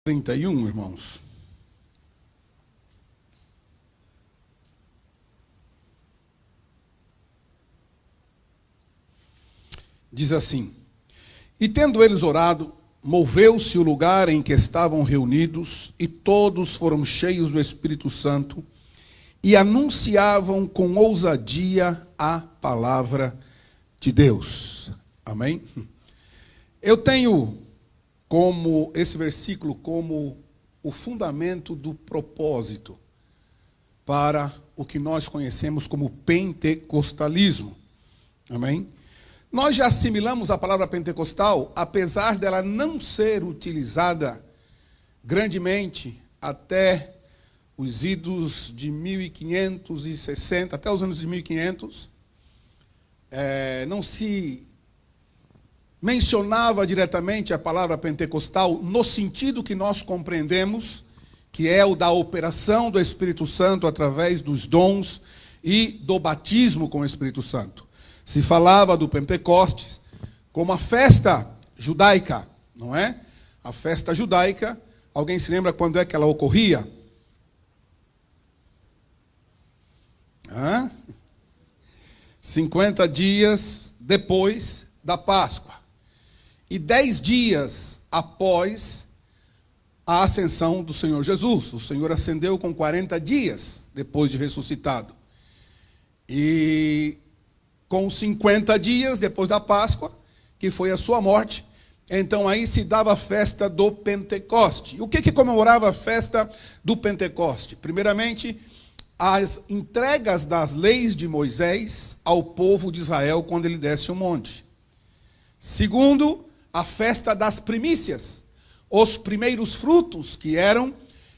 31, irmãos. Diz assim: e tendo eles orado, moveu-se o lugar em que estavam reunidos, e todos foram cheios do Espírito Santo, e anunciavam com ousadia a palavra de Deus. Amém? Eu tenho como esse versículo como o fundamento do propósito para o que nós conhecemos como pentecostalismo. Amém? Nós já assimilamos a palavra pentecostal, apesar dela não ser utilizada grandemente até os idos de 1560, até os anos de 1500. Não se mencionava diretamente a palavra pentecostal no sentido que nós compreendemos, que é o da operação do Espírito Santo através dos dons e do batismo com o Espírito Santo. Se falava do Pentecostes como a festa judaica, não é? A festa judaica, alguém se lembra quando é que ela ocorria? 50 dias depois da Páscoa. E 10 dias após a ascensão do Senhor Jesus. O Senhor ascendeu com 40 dias depois de ressuscitado. E com 50 dias depois da Páscoa, que foi a sua morte, então aí se dava a festa do Pentecoste. O que comemorava a festa do Pentecoste? Primeiramente, as entregas das leis de Moisés ao povo de Israel quando ele desce o monte. Segundo, a festa das primícias, os primeiros frutos que eram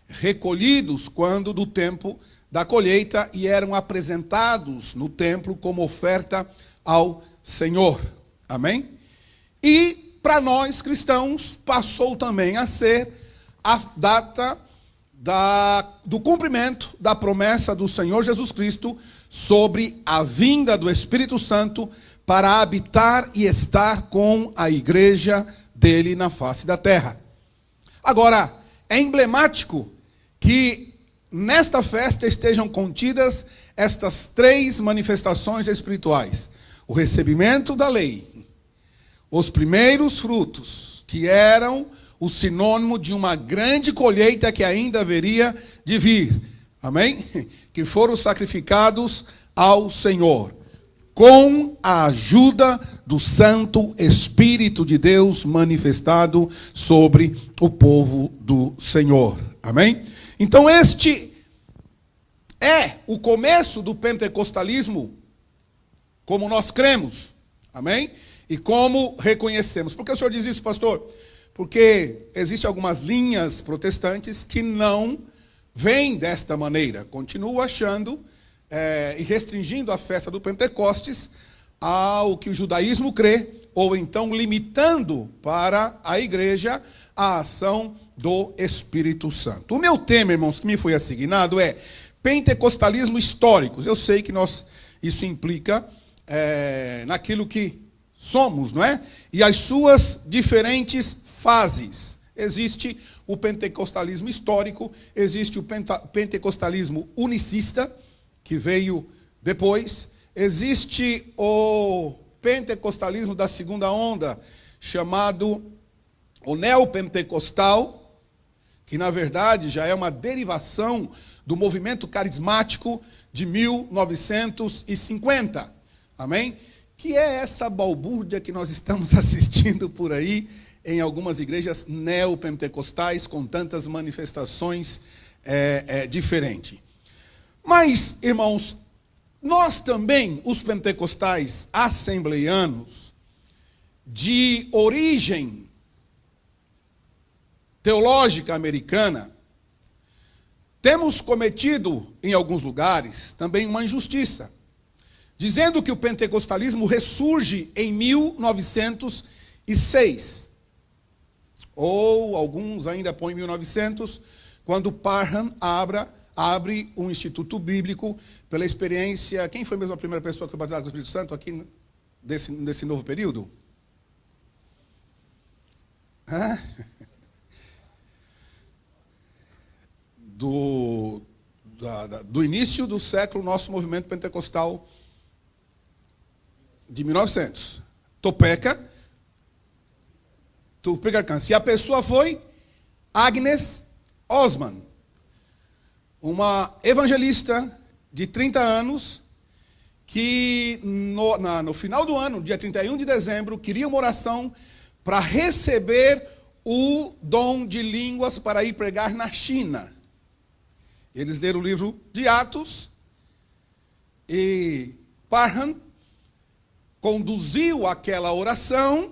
recolhidos quando do tempo da colheita e eram apresentados no templo como oferta ao Senhor. Amém? E para nós cristãos passou também a ser a data do cumprimento da promessa do Senhor Jesus Cristo sobre a vinda do Espírito Santo para habitar e estar com a igreja dele na face da terra. Agora, é emblemático que nesta festa estejam contidas estas 3 manifestações espirituais: o recebimento da lei, os primeiros frutos, que eram o sinônimo de uma grande colheita que ainda haveria de vir, amém? Que foram sacrificados ao Senhor, com a ajuda do Santo Espírito de Deus manifestado sobre o povo do Senhor, amém? Então este é o começo do pentecostalismo, como nós cremos, amém? E como reconhecemos. Por que o senhor diz isso, pastor? Porque existem algumas linhas protestantes que não vêm desta maneira, continuam achando e restringindo a festa do Pentecostes ao que o judaísmo crê, ou então limitando para a igreja a ação do Espírito Santo. O meu tema, irmãos, que me foi assignado é pentecostalismo histórico. Eu sei que isso implica naquilo que somos, não é? E as suas diferentes fases. Existe o pentecostalismo histórico, existe o pentecostalismo unicista, que veio depois, existe o pentecostalismo da segunda onda, chamado o neopentecostal, que na verdade já é uma derivação do movimento carismático de 1950, amém? Que é essa balbúrdia que nós estamos assistindo por aí em algumas igrejas neopentecostais com tantas manifestações diferentes. Mas, irmãos, nós também, os pentecostais assembleianos, de origem teológica americana, temos cometido, em alguns lugares, também uma injustiça, dizendo que o pentecostalismo ressurge em 1906. Ou alguns ainda põem 1900, quando Parham abre um instituto bíblico pela experiência. Quem foi mesmo a primeira pessoa que foi batizada com o Espírito Santo aqui desse novo período? do início do século, nosso movimento pentecostal de 1900. Topeka Arkansas. E a pessoa foi Agnes Osman, uma evangelista de 30 anos, que no final do ano, dia 31 de dezembro, queria uma oração para receber o dom de línguas para ir pregar na China. Eles leram o livro de Atos e Parham conduziu aquela oração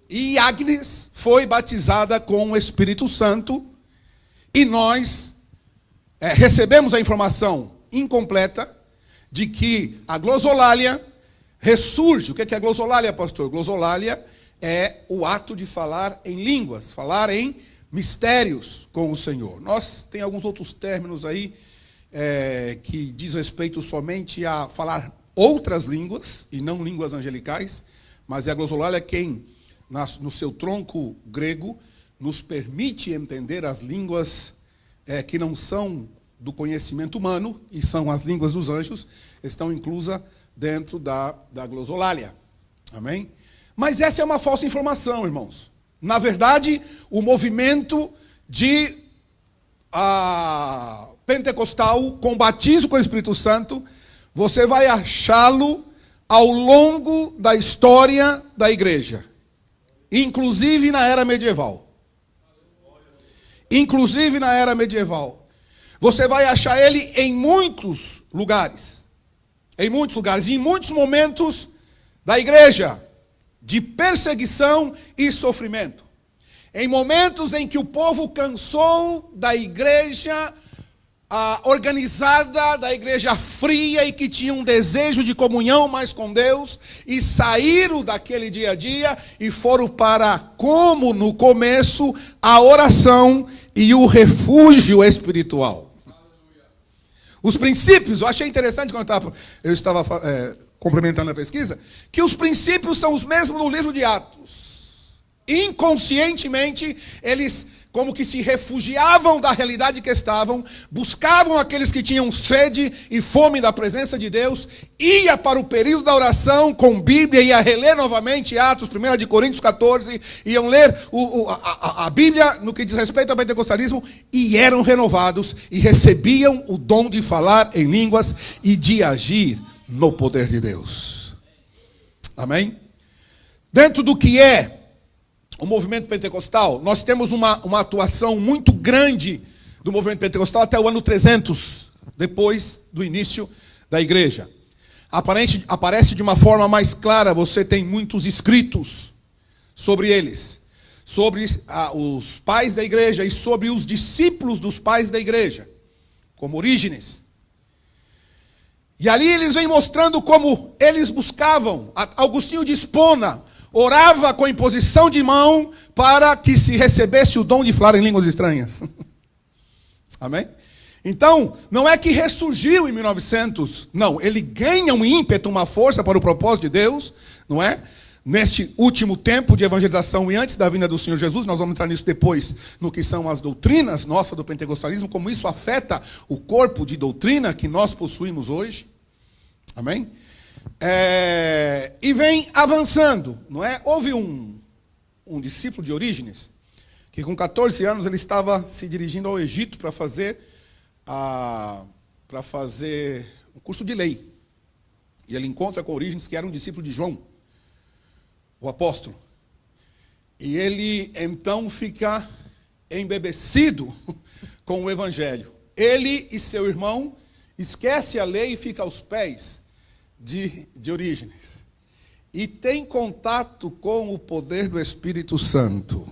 e Agnes foi batizada com o Espírito Santo e nós recebemos a informação incompleta de que a glossolalia ressurge. O que é a glossolalia, pastor? Glossolalia é o ato de falar em línguas, falar em mistérios com o Senhor. Nós tem alguns outros términos aí que diz respeito somente a falar outras línguas e não línguas angelicais, mas a glossolalia é quem, no seu tronco grego, nos permite entender as línguas que não são do conhecimento humano, e são as línguas dos anjos, estão inclusas dentro da glossolalia. Amém? Mas essa é uma falsa informação, irmãos. Na verdade, o movimento de pentecostal com batismo com o Espírito Santo, você vai achá-lo ao longo da história da igreja, inclusive na era medieval. Inclusive na era medieval. Você vai achar ele em muitos lugares. Em muitos lugares. E em muitos momentos da igreja, de perseguição e sofrimento. Em momentos em que o povo cansou da igreja organizada, da igreja fria e que tinha um desejo de comunhão mais com Deus, e saíram daquele dia a dia e foram para, como no começo, a oração e o refúgio espiritual. Os princípios, eu achei interessante quando eu estava complementando a pesquisa, que os princípios são os mesmos no livro de Atos. Inconscientemente, eles como que se refugiavam da realidade que estavam, buscavam aqueles que tinham sede e fome da presença de Deus, ia para o período da oração com Bíblia, ia reler novamente Atos, 1 de Coríntios 14, iam ler a Bíblia no que diz respeito ao pentecostalismo, e eram renovados, e recebiam o dom de falar em línguas e de agir no poder de Deus. Amém? Dentro do que é o movimento pentecostal, nós temos uma atuação muito grande do movimento pentecostal até o ano 300, depois do início da igreja. Aparece de uma forma mais clara, você tem muitos escritos sobre eles, sobre os pais da igreja e sobre os discípulos dos pais da igreja, como Orígenes. E ali eles vêm mostrando como eles buscavam. Agostinho de Hipona orava com imposição de mão para que se recebesse o dom de falar em línguas estranhas. Amém? Então, não é que ressurgiu em 1900, não. Ele ganha um ímpeto, uma força para o propósito de Deus, não é? Neste último tempo de evangelização e antes da vinda do Senhor Jesus, nós vamos entrar nisso depois, no que são as doutrinas nossas do pentecostalismo, como isso afeta o corpo de doutrina que nós possuímos hoje. Amém? E vem avançando, não é? Houve um discípulo de Orígenes, que com 14 anos ele estava se dirigindo ao Egito para fazer um curso de lei. E ele encontra com Orígenes, que era um discípulo de João, o apóstolo. E ele então fica embebecido com o evangelho. Ele e seu irmão esquece a lei e fica aos pés de Orígenes. E tem contato com o poder do Espírito Santo.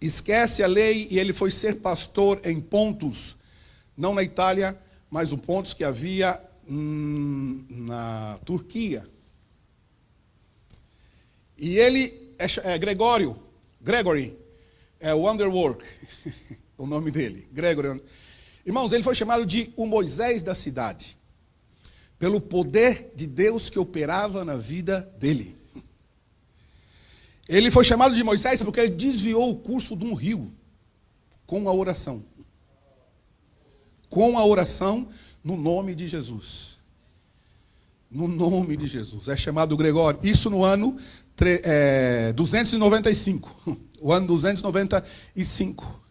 Esquece a lei e ele foi ser pastor em Pontos, não na Itália, mas o Pontos que havia na Turquia. E ele Gregory, é Wonderwork, o nome dele, Gregory. Irmãos, ele foi chamado de o Moisés da cidade, pelo poder de Deus que operava na vida dele. Ele foi chamado de Moisés porque ele desviou o curso de um rio com a oração. com a oração no nome de Jesus. No nome de Jesus. É chamado Gregório. Isso no ano 295. O ano 295.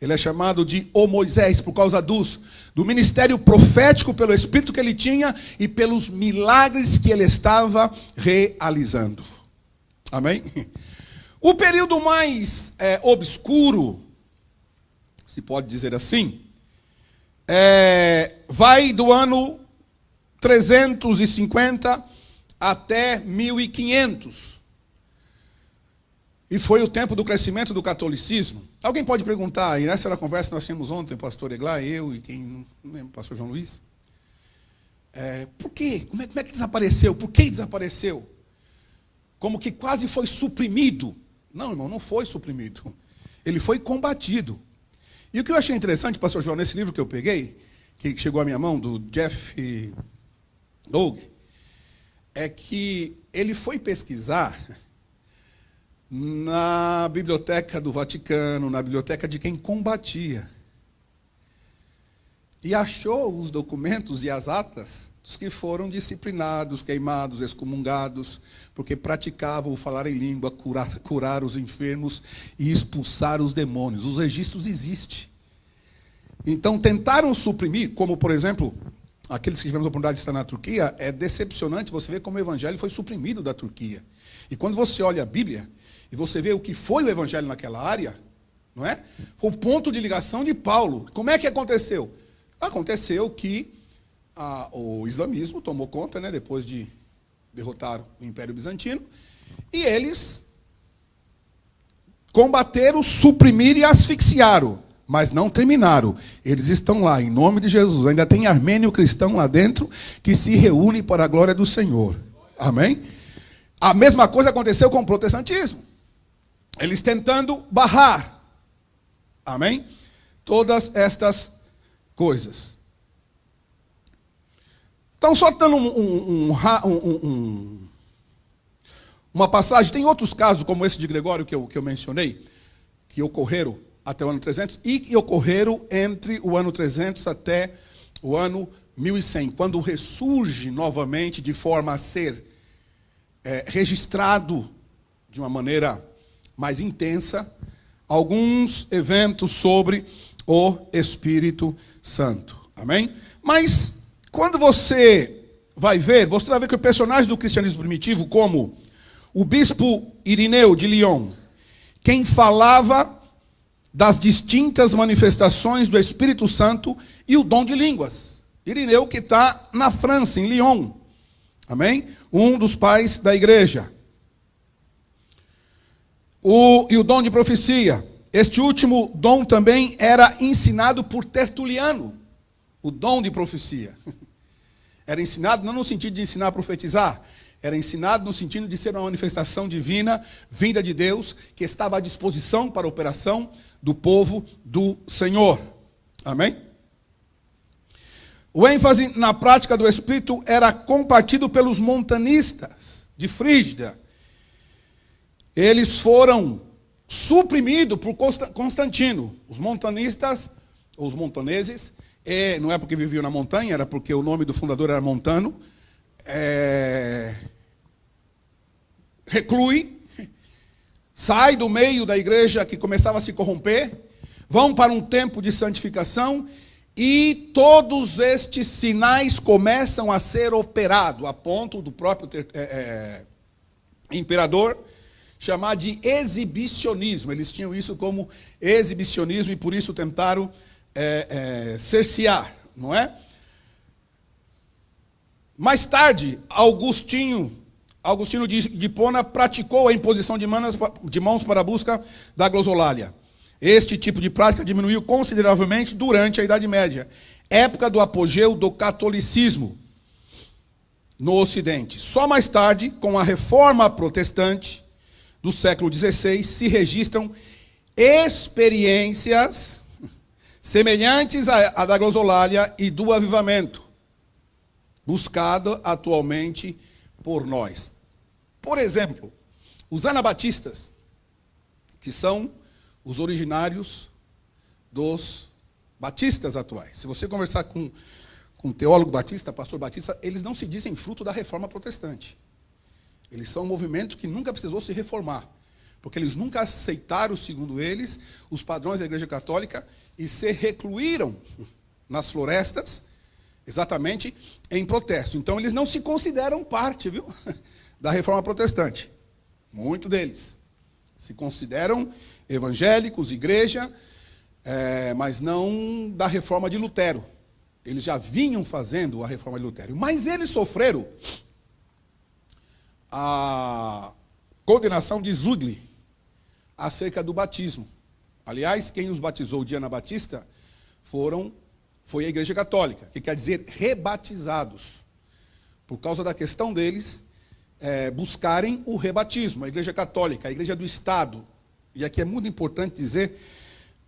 Ele é chamado de O Moisés por causa do ministério profético, pelo espírito que ele tinha e pelos milagres que ele estava realizando. Amém? O período mais obscuro, se pode dizer assim, vai do ano 350 até 1500. E foi o tempo do crescimento do catolicismo. Alguém pode perguntar, e nessa era a conversa que nós tínhamos ontem, o pastor Eglar, eu e quem, não lembro, o pastor João Luiz. Por quê? Como é que desapareceu? Por que desapareceu? Como que quase foi suprimido. Não, irmão, não foi suprimido. Ele foi combatido. E o que eu achei interessante, pastor João, nesse livro que eu peguei, que chegou à minha mão, do Jeff Logue, é que ele foi pesquisar na biblioteca do Vaticano, na biblioteca de quem combatia. E achou os documentos e as atas dos que foram disciplinados, queimados, excomungados, porque praticavam o falar em língua, curar os enfermos e expulsar os demônios. Os registros existem. Então tentaram suprimir, como por exemplo, aqueles que tivemos a oportunidade de estar na Turquia, é decepcionante você ver como o evangelho foi suprimido da Turquia. E quando você olha a Bíblia, e você vê o que foi o evangelho naquela área, não é? Foi o ponto de ligação de Paulo. Como é que aconteceu? Aconteceu que o islamismo tomou conta, né, depois de derrotar o Império Bizantino, e eles combateram, suprimiram e asfixiaram, mas não terminaram. Eles estão lá, em nome de Jesus. Ainda tem armênio cristão lá dentro que se reúne para a glória do Senhor. Amém? A mesma coisa aconteceu com o protestantismo. Eles tentando barrar. Amém? Todas estas coisas. Então, só dando uma passagem, tem outros casos, como esse de Gregório que eu mencionei, que ocorreram até o ano 300, e que ocorreram entre o ano 300 até o ano 1100, quando ressurge novamente de forma a ser registrado de uma maneira mais intensa, alguns eventos sobre o Espírito Santo. Amém? Mas, quando você vai ver que o personagem do cristianismo primitivo, como o bispo Irineu de Lyon, quem falava das distintas manifestações do Espírito Santo e o dom de línguas. Irineu, que está na França, em Lyon. Amém? Um dos pais da igreja. E o dom de profecia. Este último dom também era ensinado por Tertuliano. O dom de profecia. Era ensinado não no sentido de ensinar a profetizar. Era ensinado no sentido de ser uma manifestação divina, vinda de Deus, que estava à disposição para a operação do povo do Senhor. Amém? O ênfase na prática do Espírito era compartido pelos montanistas de Frígida. Eles foram suprimidos por Constantino. Os montanistas, ou os montaneses, não é porque viviam na montanha, era porque o nome do fundador era Montano, reclui, sai do meio da igreja que começava a se corromper, vão para um tempo de santificação, e todos estes sinais começam a ser operados, a ponto do próprio imperador chamar de exibicionismo. Eles tinham isso como exibicionismo e por isso tentaram cercear, não é? Mais tarde, Agostinho de Hipona praticou a imposição de mãos para a busca da glossolália. Este tipo de prática diminuiu consideravelmente durante a Idade Média, época do apogeu do catolicismo no Ocidente. Só mais tarde, com a reforma protestante do século XVI, se registram experiências semelhantes à da glossolália e do avivamento, buscado atualmente por nós. Por exemplo, os anabatistas, que são os originários batistas atuais. Se você conversar com um teólogo batista, pastor batista, eles não se dizem fruto da reforma protestante. Eles são um movimento que nunca precisou se reformar, porque eles nunca aceitaram, segundo eles, os padrões da Igreja Católica e se recluíram nas florestas, exatamente em protesto. Então, eles não se consideram parte, viu, da reforma protestante. Muitos deles se consideram evangélicos, igreja, mas não da reforma de Lutero. Eles já vinham fazendo a reforma de Lutero. Mas eles sofreram a condenação de Zwingli acerca do batismo. Aliás, quem os batizou de Anabatista foi a Igreja Católica, que quer dizer rebatizados, por causa da questão deles buscarem o rebatismo. A Igreja Católica, a Igreja do Estado, e aqui é muito importante dizer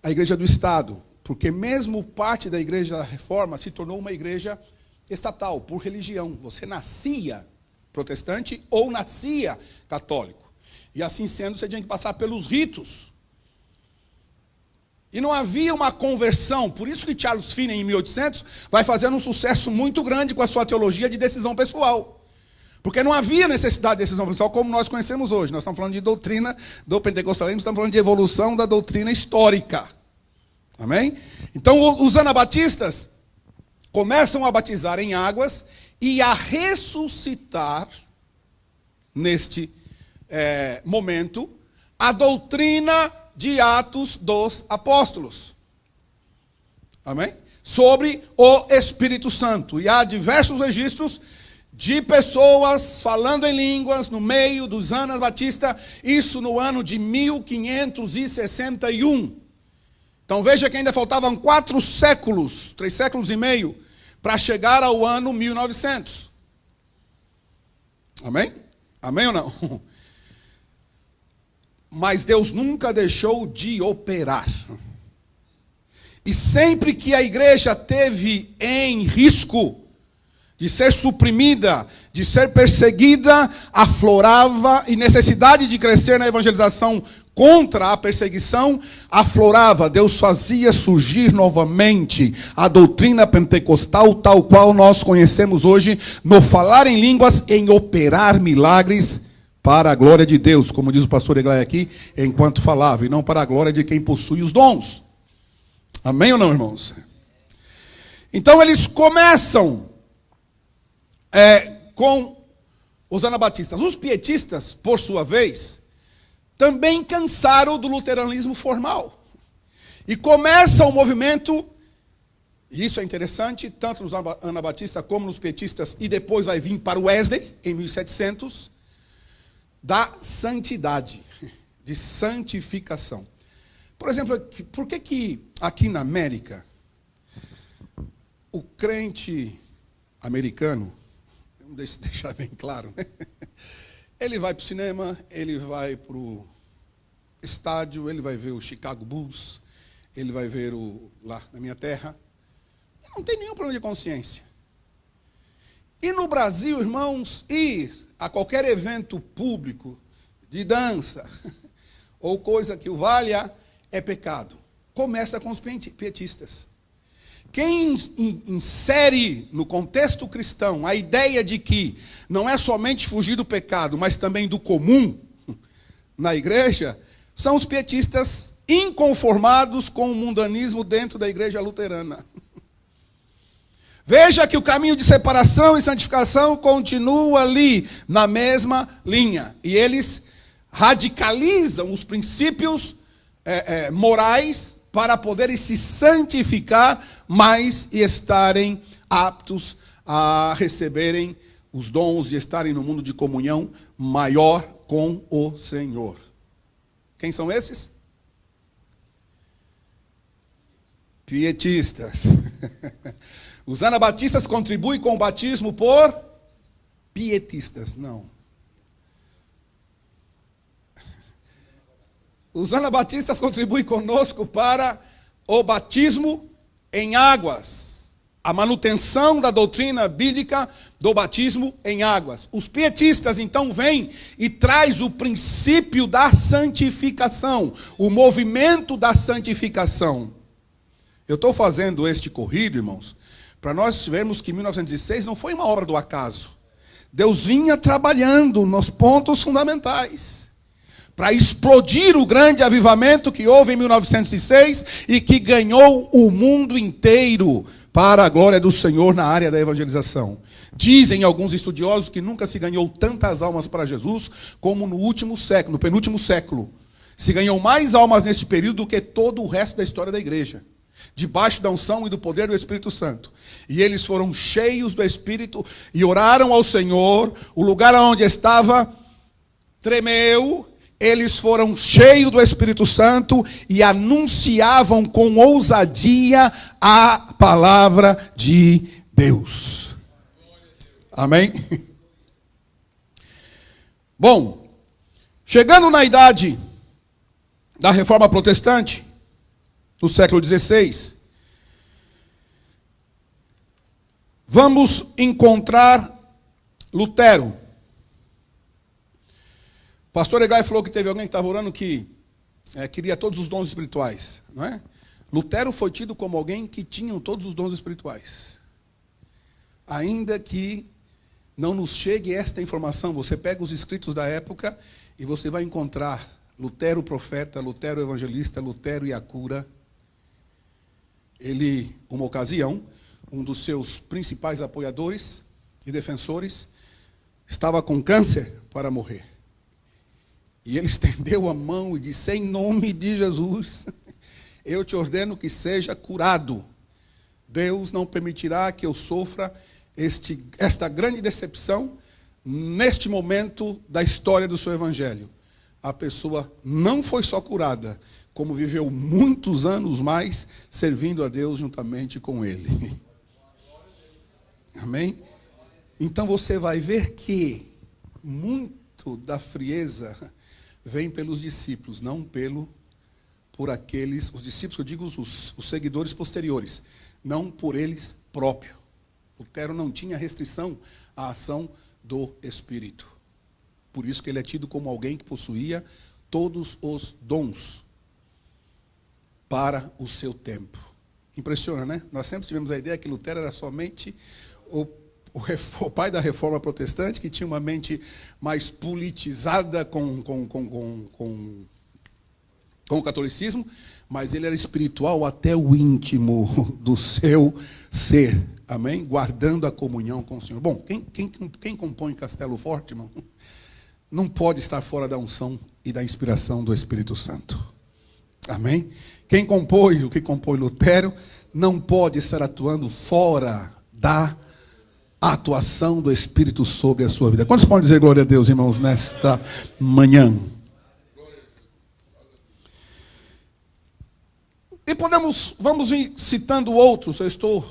a Igreja do Estado, porque mesmo parte da Igreja da Reforma se tornou uma igreja estatal, por religião. Você nascia protestante ou nascia católico. E assim sendo, você tinha que passar pelos ritos. E não havia uma conversão. Por isso que Charles Finney, em 1800, vai fazendo um sucesso muito grande com a sua teologia de decisão pessoal. Porque não havia necessidade de decisão pessoal como nós conhecemos hoje. Nós estamos falando de doutrina do pentecostalismo, estamos falando de evolução da doutrina histórica. Amém? Então, os anabatistas começam a batizar em águas e a ressuscitar, neste momento, a doutrina de Atos dos Apóstolos. Amém? Sobre o Espírito Santo. E há diversos registros de pessoas falando em línguas no meio dos anabatistas, isso no ano de 1561. Então veja que ainda faltavam 4 séculos, 3 séculos e meio, para chegar ao ano 1900. Amém? Amém ou não? Mas Deus nunca deixou de operar. E sempre que a igreja teve em risco de ser suprimida, de ser perseguida, aflorava, e necessidade de crescer na evangelização contra a perseguição, aflorava. Deus fazia surgir novamente a doutrina pentecostal, tal qual nós conhecemos hoje, no falar em línguas, em operar milagres para a glória de Deus, como diz o pastor Eglai aqui, enquanto falava, e não para a glória de quem possui os dons. Amém ou não, irmãos? Então eles começam com os anabatistas. Os pietistas, por sua vez, também cansaram do luteranismo formal. E começa o movimento, e isso é interessante, tanto nos anabatistas como nos pietistas, e depois vai vir para o Wesley, em 1700, da santidade, de santificação. Por exemplo, por que aqui na América, o crente americano, vamos deixar bem claro, né? Ele vai para o cinema, ele vai para o estádio, ele vai ver o Chicago Bulls, ele vai ver lá na minha terra. Não tem nenhum problema de consciência. E no Brasil, irmãos, ir a qualquer evento público de dança ou coisa que o valha é pecado. Começa com os pietistas. Quem insere no contexto cristão a ideia de que não é somente fugir do pecado, mas também do comum na igreja, são os pietistas inconformados com o mundanismo dentro da igreja luterana. Veja que o caminho de separação e santificação continua ali, na mesma linha. E eles radicalizam os princípios morais para poderem se santificar mais e estarem aptos a receberem os dons e estarem no mundo de comunhão maior com o Senhor. Quem são esses? Pietistas. Os anabatistas contribuem com o batismo por pietistas, não. Os anabatistas contribuem conosco para o batismo em águas, a manutenção da doutrina bíblica do batismo em águas. Os pietistas então vêm e traz o princípio da santificação, o movimento da santificação. Eu estou fazendo este corrido, irmãos, para nós vermos que 1906 não foi uma obra do acaso. Deus vinha trabalhando nos pontos fundamentais para explodir o grande avivamento que houve em 1906 e que ganhou o mundo inteiro para a glória do Senhor na área da evangelização. Dizem alguns estudiosos que nunca se ganhou tantas almas para Jesus como no último século, no penúltimo século. Se ganhou mais almas nesse período do que todo o resto da história da igreja, debaixo da unção e do poder do Espírito Santo. E eles foram cheios do Espírito e oraram ao Senhor. O lugar onde estava tremeu. Eles foram cheios do Espírito Santo e anunciavam com ousadia a palavra de Deus. Amém? Bom, chegando na idade da Reforma Protestante, no século XVI, vamos encontrar Lutero. O pastor Egai falou que teve alguém que estava orando que queria todos os dons espirituais, não é? Lutero foi tido como alguém que tinha todos os dons espirituais. Ainda que não nos chegue esta informação, você pega os escritos da época e você vai encontrar Lutero profeta, Lutero evangelista, Lutero e a cura. Ele, uma ocasião, um dos seus principais apoiadores e defensores estava com câncer para morrer. E ele estendeu a mão e disse: em nome de Jesus, eu te ordeno que seja curado. Deus não permitirá que eu sofra esta grande decepção neste momento da história do seu evangelho. A pessoa não foi só curada, como viveu muitos anos mais servindo a Deus juntamente com ele. Amém? Então você vai ver que muito da frieza vem pelos discípulos, não por aqueles, os discípulos, eu digo os seguidores posteriores, não por eles próprios. Lutero não tinha restrição à ação do Espírito. Por isso que ele é tido como alguém que possuía todos os dons para o seu tempo. Impressiona, né? Nós sempre tivemos a ideia que Lutero era somente o pai da Reforma Protestante, que tinha uma mente mais politizada com o catolicismo, mas ele era espiritual até o íntimo do seu ser. Amém? Guardando a comunhão com o Senhor. Bom, quem compõe Castelo Forte, irmão, não pode estar fora da unção e da inspiração do Espírito Santo. Amém? Quem compõe o que compõe Lutero não pode estar atuando fora da atuação do Espírito sobre a sua vida. Quantos podem dizer glória a Deus, irmãos, nesta manhã? E vamos ir citando outros. Eu estou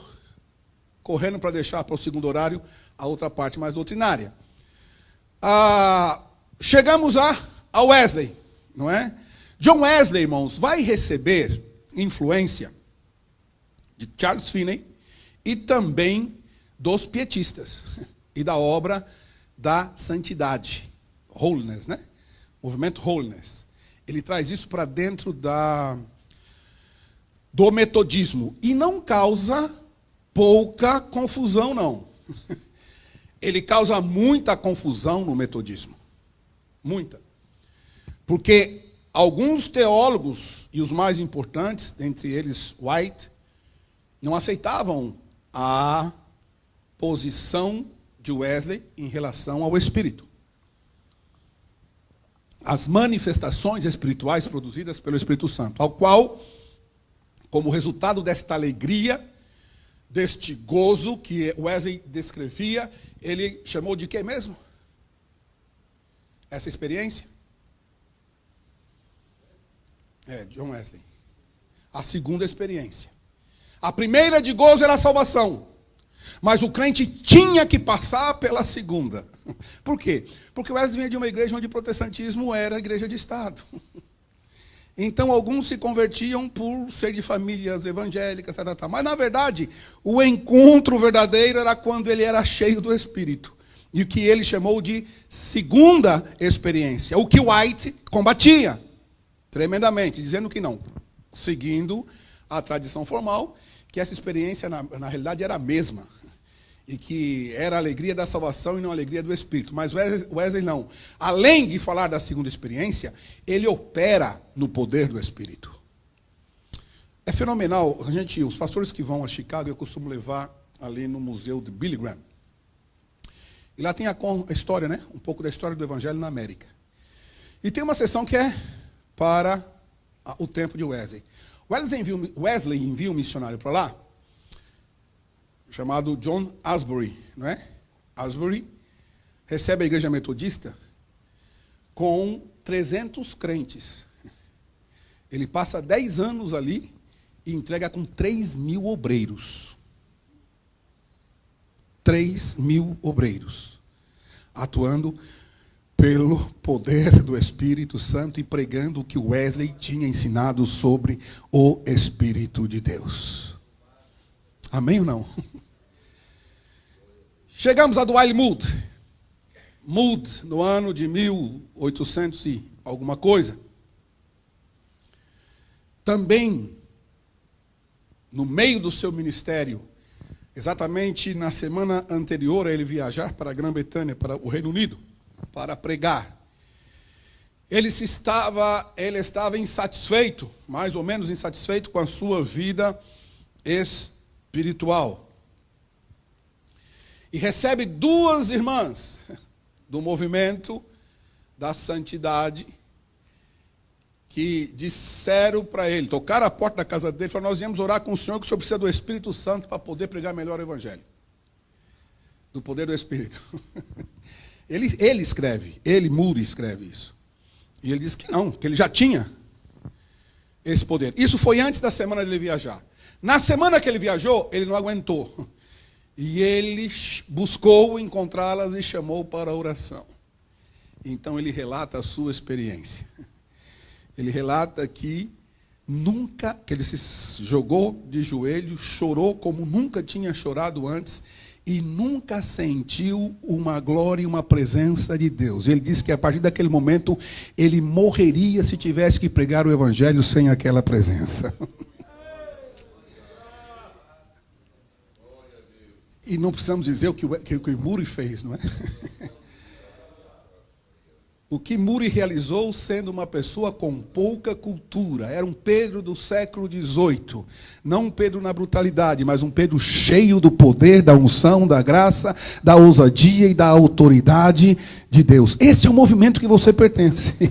correndo para deixar para o segundo horário a outra parte mais doutrinária. Chegamos a Wesley, não é? John Wesley, irmãos, vai receber influência de Charles Finney e também dos pietistas e da obra da santidade, holiness, né? Movimento holiness. Ele traz isso para dentro do metodismo e não causa pouca confusão, não. Ele causa muita confusão no metodismo. Muita. Porque alguns teólogos, e os mais importantes, entre eles White, não aceitavam a posição de Wesley em relação ao Espírito. As manifestações espirituais produzidas pelo Espírito Santo, ao qual, como resultado desta alegria, deste gozo que Wesley descrevia, ele chamou de quê mesmo? Essa experiência? John Wesley. A segunda experiência. A primeira de gozo era a salvação. Mas o crente tinha que passar pela segunda. Por quê? Porque Wesley vinha de uma igreja onde o protestantismo era igreja de Estado. Então, alguns se convertiam por ser de famílias evangélicas, mas, na verdade, o encontro verdadeiro era quando ele era cheio do Espírito. E o que ele chamou de segunda experiência. O que White combatia tremendamente, dizendo que não. Seguindo a tradição formal, que essa experiência, na realidade, era a mesma. E que era a alegria da salvação e não a alegria do Espírito. Mas Wesley não. Além de falar da segunda experiência, ele opera no poder do Espírito. É fenomenal. Os pastores que vão a Chicago, eu costumo levar ali no museu de Billy Graham. E lá tem a história, né? Um pouco da história do Evangelho na América. E tem uma seção que é para o tempo de Wesley. Wesley envia um missionário para lá, chamado John Asbury, não é? Asbury recebe a igreja metodista com 300 crentes. Ele passa 10 anos ali e entrega com 3.000 obreiros. 3.000 obreiros, atuando pelo poder do Espírito Santo e pregando o que Wesley tinha ensinado sobre o Espírito de Deus. Amém ou não? Chegamos a Dwight Moody. Moody, no ano de 1800 e alguma coisa. Também, no meio do seu ministério, exatamente na semana anterior a ele viajar para a Grã-Bretanha, para o Reino Unido, para pregar, ele estava insatisfeito, mais ou menos insatisfeito com a sua vida espiritual. E recebe 2 irmãs do movimento da santidade que disseram para ele, tocaram a porta da casa dele e falaram: nós viemos orar com o Senhor, que o Senhor precisa do Espírito Santo para poder pregar melhor o Evangelho. Do poder do Espírito. Ele escreve, Moody escreve isso. E ele diz que não, que ele já tinha esse poder. Isso foi antes da semana dele viajar. Na semana que ele viajou, ele não aguentou. E ele buscou encontrá-las e chamou para a oração. Então ele relata a sua experiência. Ele relata que ele se jogou de joelhos, chorou como nunca tinha chorado antes e nunca sentiu uma glória e uma presença de Deus. Ele disse que a partir daquele momento ele morreria se tivesse que pregar o Evangelho sem aquela presença. E não precisamos dizer o que o Moody fez, não é? O que Moody realizou sendo uma pessoa com pouca cultura. Era um Pedro do século XVIII. Não um Pedro na brutalidade, mas um Pedro cheio do poder, da unção, da graça, da ousadia e da autoridade de Deus. Esse é o movimento que você pertence.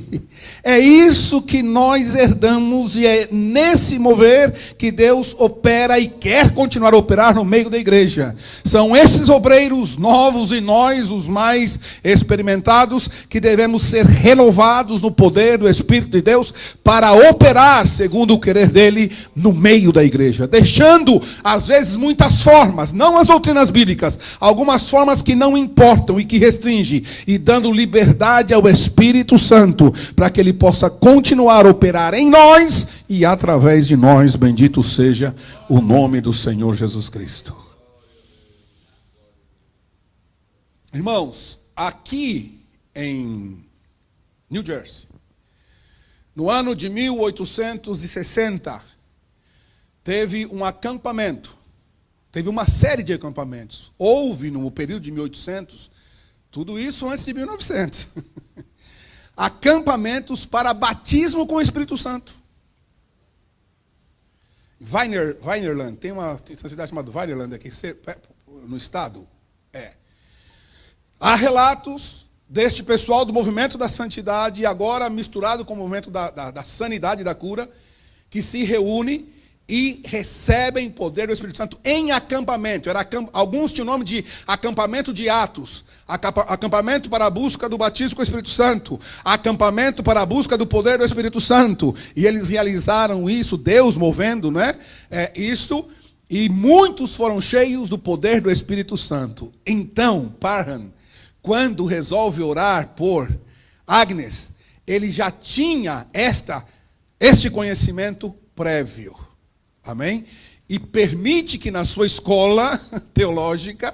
É isso que nós herdamos e é nesse mover que Deus opera e quer continuar a operar no meio da igreja. São esses obreiros novos e nós, os mais experimentados, que devemos ser renovados no poder do Espírito de Deus para operar segundo o querer dele no meio da igreja. Deixando, às vezes, muitas formas, não as doutrinas bíblicas, algumas formas que não importam e que restringem, e dando liberdade ao Espírito Santo para que ele possa continuar a operar em nós e através de nós. Bendito seja o nome do Senhor Jesus Cristo. Irmãos, aqui em New Jersey, no ano de 1860, teve um acampamento, teve uma série de acampamentos. Houve no período de 1800, tudo isso antes de 1900, acampamentos para batismo com o Espírito Santo. Vineland, tem uma cidade chamada Vineland aqui no estado. Há relatos deste pessoal do movimento da santidade, e agora misturado com o movimento da sanidade e da cura, que se reúne e recebem poder do Espírito Santo em acampamento. Alguns tinham o nome de acampamento de Atos, acampamento para a busca do batismo com o Espírito Santo, acampamento para a busca do poder do Espírito Santo. E eles realizaram isso, Deus movendo, né? Isto, e muitos foram cheios do poder do Espírito Santo. Então, Parham, quando resolve orar por Agnes, ele já tinha este conhecimento prévio. Amém? E permite que na sua escola teológica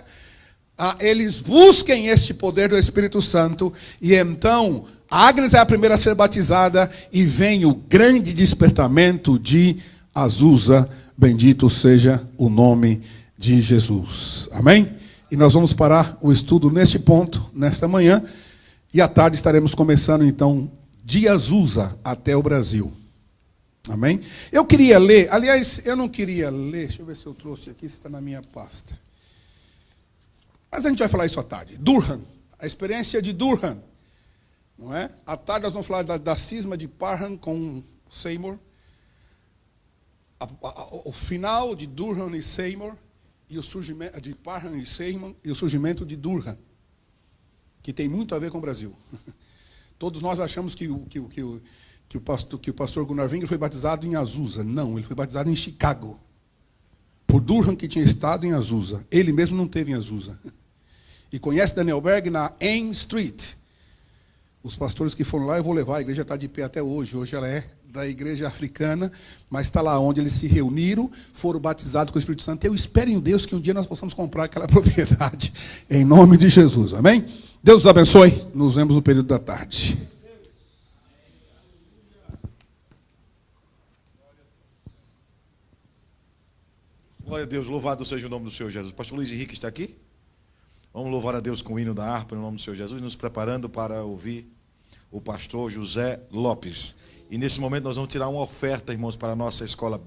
eles busquem este poder do Espírito Santo. E então, Agnes é a primeira a ser batizada e vem o grande despertamento de Azusa, bendito seja o nome de Jesus. Amém? E nós vamos parar o estudo neste ponto, nesta manhã, e à tarde estaremos começando então de Azusa até o Brasil. Amém? Eu queria ler, aliás, eu não queria ler, deixa eu ver se eu trouxe aqui, se está na minha pasta. Mas a gente vai falar isso à tarde. Durham, a experiência de Durham, não é? À tarde nós vamos falar da cisma de Parham com Seymour. O final de Durham e Seymour, e o surgimento de Parham e Seymour, e o surgimento de Durham, que tem muito a ver com o Brasil. Todos nós achamos que o pastor Gunnar Wingre foi batizado em Azusa. Não, ele foi batizado em Chicago. Por Durham, que tinha estado em Azusa. Ele mesmo não teve em Azusa. E conhece Daniel Berg na Ames Street. Os pastores que foram lá, eu vou levar, a igreja está de pé até hoje. Hoje ela é da igreja africana, mas está lá onde eles se reuniram, foram batizados com o Espírito Santo. Eu espero em Deus que um dia nós possamos comprar aquela propriedade, em nome de Jesus. Amém? Deus os abençoe. Nos vemos no período da tarde. Glória a Deus, louvado seja o nome do Senhor Jesus. Pastor Luiz Henrique está aqui? Vamos louvar a Deus com o hino da harpa no nome do Senhor Jesus, nos preparando para ouvir o pastor José Lopes. E nesse momento nós vamos tirar uma oferta, irmãos, para a nossa escola bíblica.